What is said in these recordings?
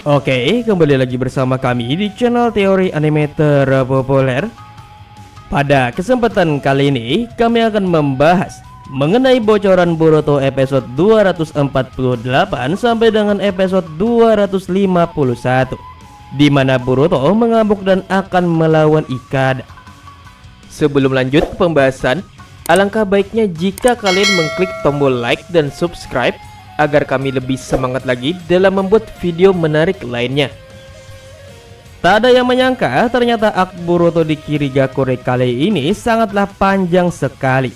Oke, kembali lagi bersama kami di channel teori anime terpopuler. Pada kesempatan kali ini, kami akan membahas mengenai bocoran Boruto episode 248 sampai dengan episode 251, di mana Boruto mengamuk dan akan melawan Ikada. Sebelum lanjut ke pembahasan, alangkah baiknya jika kalian mengklik tombol like dan subscribe agar kami lebih semangat lagi dalam membuat video menarik lainnya. Tak ada yang menyangka ternyata arc Boruto di Kirigakure kali ini sangatlah panjang sekali.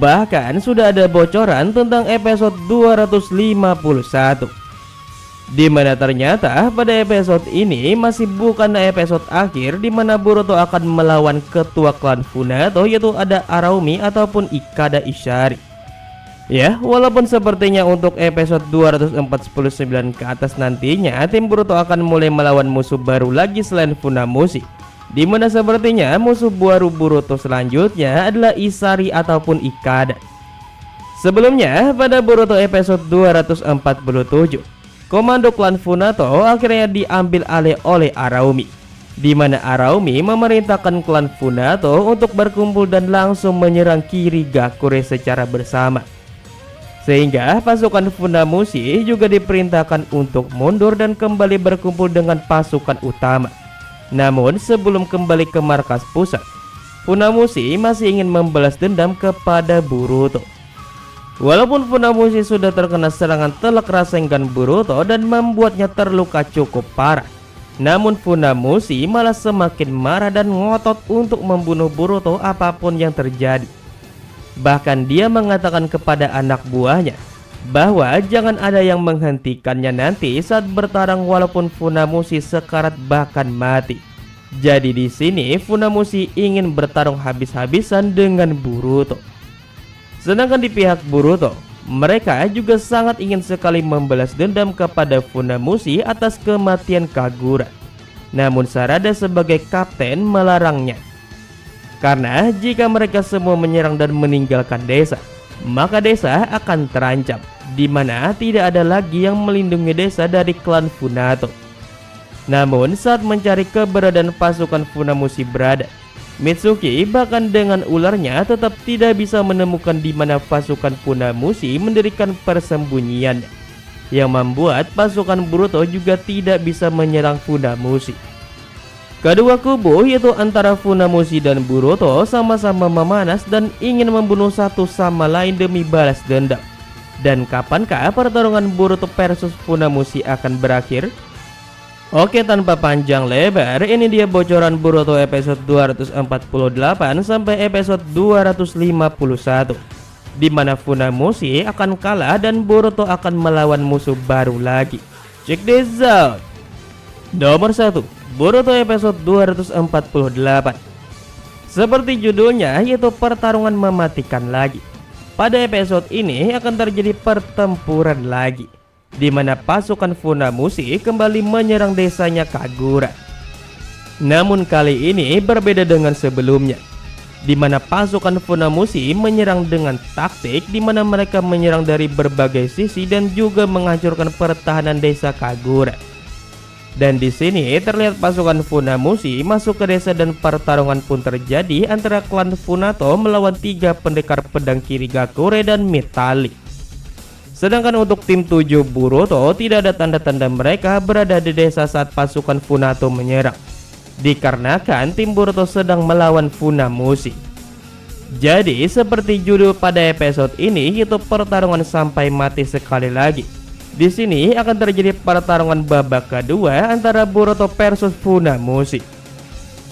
Bahkan sudah ada bocoran tentang episode 251, di mana ternyata pada episode ini masih bukan episode akhir di mana Boruto akan melawan ketua klan Funato, yaitu ada Araumi ataupun Ikada Ishari. Ya, walaupun sepertinya untuk episode 249 ke atas nantinya tim Boruto akan mulai melawan musuh baru lagi selain Funamushi, di mana sepertinya musuh baru Boruto selanjutnya adalah Ishari ataupun Ikada. Sebelumnya pada Boruto episode 247, komando klan Funato akhirnya diambil alih oleh Araumi, di mana Araumi memerintahkan klan Funato untuk berkumpul dan langsung menyerang Kirigakure secara bersama. Sehingga pasukan Funamushi juga diperintahkan untuk mundur dan kembali berkumpul dengan pasukan utama. Namun sebelum kembali ke markas pusat, Funamushi masih ingin membalas dendam kepada Boruto. Walaupun Funamushi sudah terkena serangan telak Rasengan Boruto dan membuatnya terluka cukup parah, namun Funamushi malah semakin marah dan ngotot untuk membunuh Boruto apapun yang terjadi. Bahkan dia mengatakan kepada anak buahnya bahwa jangan ada yang menghentikannya nanti saat bertarung walaupun Funamushi sekarat bahkan mati. Jadi di sini Funamushi ingin bertarung habis-habisan dengan Boruto. Sedangkan di pihak Boruto, mereka juga sangat ingin sekali membalas dendam kepada Funamushi atas kematian Kagura. Namun Sarada sebagai kapten melarangnya. Karena jika mereka semua menyerang dan meninggalkan desa, maka desa akan terancam, di mana tidak ada lagi yang melindungi desa dari klan Funato. Namun saat mencari keberadaan pasukan Funamushi berada, Mitsuki bahkan dengan ularnya tetap tidak bisa menemukan di mana pasukan Funamushi mendirikan persembunyian, yang membuat pasukan Boruto juga tidak bisa menyerang Funamushi. Kedua kubu yaitu antara Funamushi dan Boruto sama-sama memanas dan ingin membunuh satu sama lain demi balas dendam. Dan kapankah pertarungan Boruto versus Funamushi akan berakhir? Oke, tanpa panjang lebar, ini dia bocoran Boruto episode 248 sampai episode 251, di mana Funamushi akan kalah dan Boruto akan melawan musuh baru lagi. Check this out. Nomor 1, Boruto episode 248. Seperti judulnya, yaitu pertarungan mematikan lagi. Pada episode ini akan terjadi pertempuran lagi, di mana pasukan Funamushi kembali menyerang desanya Kagura. Namun kali ini berbeda dengan sebelumnya, di mana pasukan Funamushi menyerang dengan taktik di mana mereka menyerang dari berbagai sisi dan juga menghancurkan pertahanan desa Kagura. Dan di sini terlihat pasukan Funamushi masuk ke desa dan pertarungan pun terjadi antara klan Funato melawan 3 pendekar pedang Kirigakure dan Mitali. Sedangkan untuk tim 7 Boruto tidak ada tanda-tanda mereka berada di desa saat pasukan Funato menyerang, dikarenakan tim Boruto sedang melawan Funamushi. Jadi seperti judul pada episode ini, yaitu pertarungan sampai mati sekali lagi. Di sini akan terjadi pertarungan babak kedua antara Boruto versus Funamushi.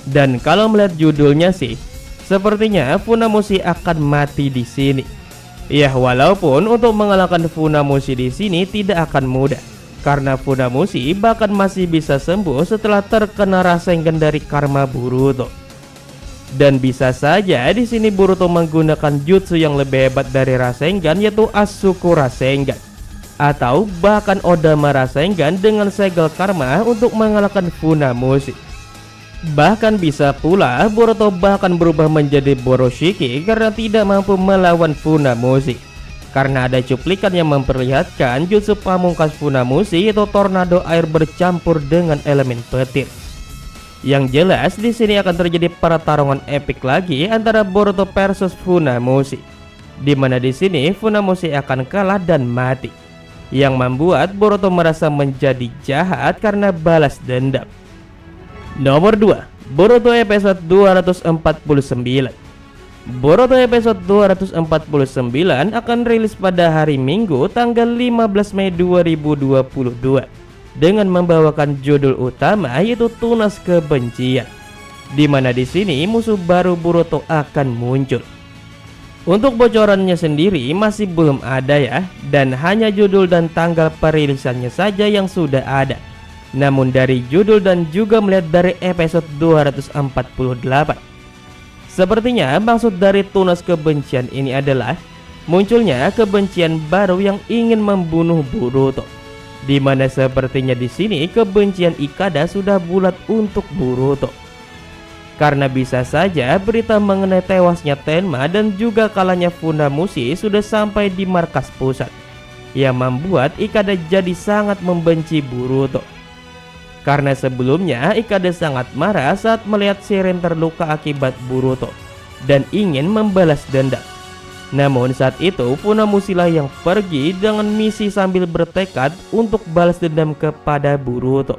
Dan kalau melihat judulnya sih, sepertinya Funamushi akan mati di sini. Ya, walaupun untuk mengalahkan Funamushi di sini tidak akan mudah, karena Funamushi bahkan masih bisa sembuh setelah terkena Rasengan dari karma Boruto. Dan bisa saja di sini Boruto menggunakan jutsu yang lebih hebat dari Rasengan, yaitu Asuku Rasengan, atau bahkan Odama Rasengan dengan segel karma untuk mengalahkan Funamushi. Bahkan bisa pula Boruto bahkan berubah menjadi Boroshiki karena tidak mampu melawan Funamushi. karena ada cuplikan yang memperlihatkan jutsu pamungkas Funamushi yaitu tornado air bercampur dengan elemen petir. Yang jelas di sini akan terjadi pertarungan epik lagi antara Boruto versus Funamushi, di mana di sini Funamushi akan kalah dan mati, yang membuat Boruto merasa menjadi jahat karena balas dendam. Nomor 2, Boruto episode 249. Boruto episode 249 akan rilis pada hari Minggu tanggal 15 Mei 2022 dengan membawakan judul utama yaitu Tunas Kebencian, di mana di sini musuh baru Boruto akan muncul. Untuk bocorannya sendiri masih belum ada ya, dan hanya judul dan tanggal perilisannya saja yang sudah ada. Namun dari judul dan juga melihat dari episode 248, sepertinya maksud dari Tunas Kebencian ini adalah munculnya kebencian baru yang ingin membunuh Boruto, di mana sepertinya di sini kebencian Ikada sudah bulat untuk Boruto. Karena bisa saja berita mengenai tewasnya Tenma dan juga kalahnya Funamushi sudah sampai di markas pusat, yang membuat Ikada jadi sangat membenci Boruto. Karena sebelumnya Ikada sangat marah saat melihat Siren terluka akibat Boruto dan ingin membalas dendam. Namun saat itu Funamushi lah yang pergi dengan misi sambil bertekad untuk balas dendam kepada Boruto.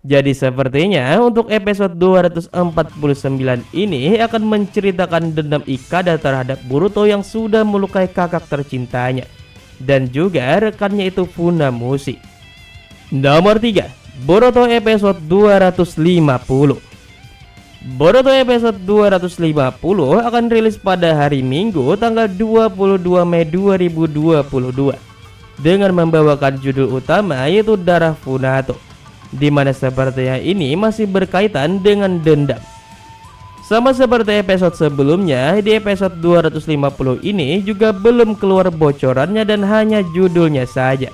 Jadi sepertinya untuk episode 249 ini akan menceritakan dendam Ikada terhadap Boruto yang sudah melukai kakak tercintanya dan juga rekannya itu Funamushi. Nomor 3, Boruto episode 250. Boruto episode 250 akan rilis pada hari Minggu tanggal 22 Mei 2022 dengan membawakan judul utama yaitu Darah Funato, di mana sepertinya ini masih berkaitan dengan dendam. Sama seperti episode sebelumnya, di episode 250 ini juga belum keluar bocorannya dan hanya judulnya saja.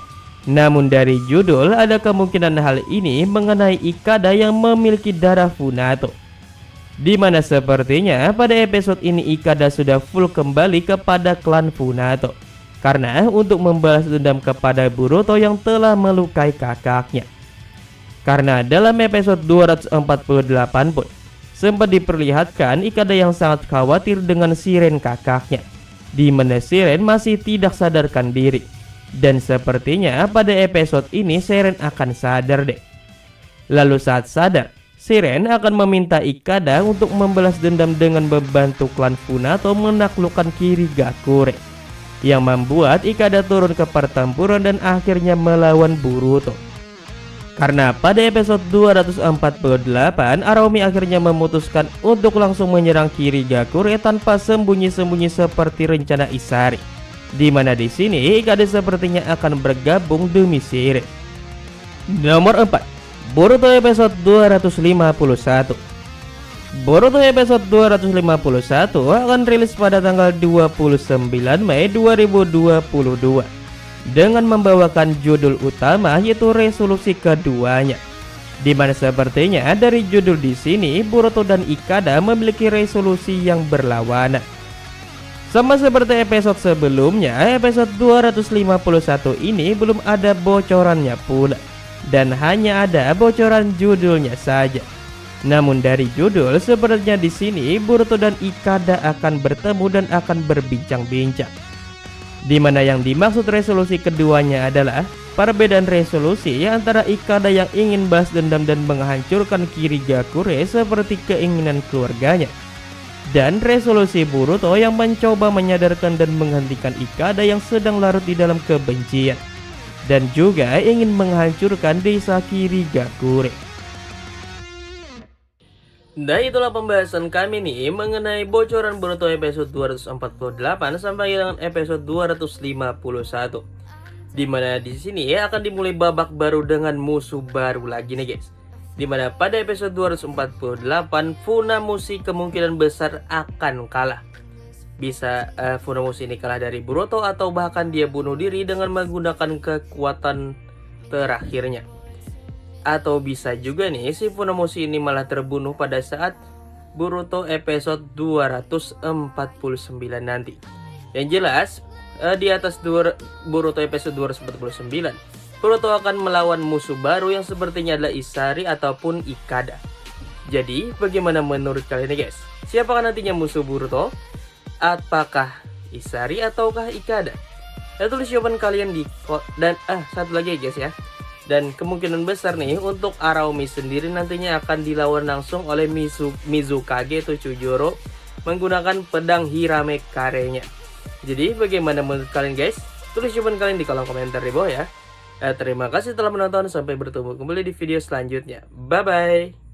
Namun dari judul ada kemungkinan hal ini mengenai Ikada yang memiliki darah Funato, di mana sepertinya pada episode ini Ikada sudah full kembali kepada klan Funato karena untuk membalas dendam kepada Boruto yang telah melukai kakaknya. Karena dalam episode 248 pun sempat diperlihatkan Ikada yang sangat khawatir dengan Siren kakaknya, di mana Siren masih tidak sadarkan diri. Dan sepertinya pada episode ini Siren akan sadar deh. Lalu saat sadar, Siren akan meminta Ikada untuk membalas dendam dengan membantu klan Funato menaklukkan Kirigakure, yang membuat Ikada turun ke pertempuran dan akhirnya melawan Boruto. Karena pada episode 248 Arumi akhirnya memutuskan untuk langsung menyerang Kirigakure tanpa sembunyi-sembunyi seperti rencana Isari, di mana di sini Ikada sepertinya akan bergabung demi Siren. Nomor 4, Boruto episode 251. Boruto episode 251 akan rilis pada tanggal 29 Mei 2022 dengan membawakan judul utama yaitu resolusi keduanya, di mana sepertinya dari judul di sini Boruto dan Ikada memiliki resolusi yang berlawanan. Sama seperti episode sebelumnya, episode 251 ini belum ada bocorannya pula dan hanya ada bocoran judulnya saja. Namun dari judul sebenarnya di sini Boruto dan Ikada akan bertemu dan akan berbincang-bincang. Di mana yang dimaksud resolusi keduanya adalah perbedaan resolusi antara Ikada yang ingin balas dendam dan menghancurkan Kirigakure seperti keinginan keluarganya, dan resolusi Boruto yang mencoba menyadarkan dan menghentikan Ikada yang sedang larut di dalam kebencian dan juga ingin menghancurkan desa Kirigakure. Nah, itulah pembahasan kami nih mengenai bocoran Boruto episode 248 sampai dengan episode 251. Dimana di sini akan dimulai babak baru dengan musuh baru lagi nih guys. Dimana pada episode 248 Funamushi kemungkinan besar akan kalah. Bisa Funamushi ini kalah dari Boruto atau bahkan dia bunuh diri dengan menggunakan kekuatan terakhirnya. Atau bisa juga nih si Funamushi ini malah terbunuh pada saat Boruto episode 249 nanti. Yang jelas di atas Boruto episode 249, Boruto akan melawan musuh baru yang sepertinya adalah Isari ataupun Ikada. Jadi, bagaimana menurut kalian nih guys? Siapakah nantinya musuh Boruto? Apakah Isari ataukah Ikada? Tulis jawaban kalian di dan satu lagi guys ya. Dan kemungkinan besar nih untuk Araumi sendiri nantinya akan dilawan langsung oleh Mizukage atau Chujoro menggunakan pedang Hirame Kare-nya. Jadi bagaimana menurut kalian guys? Tulis jawaban kalian di kolom komentar di bawah ya. Terima kasih telah menonton, sampai bertemu kembali di video selanjutnya. Bye bye.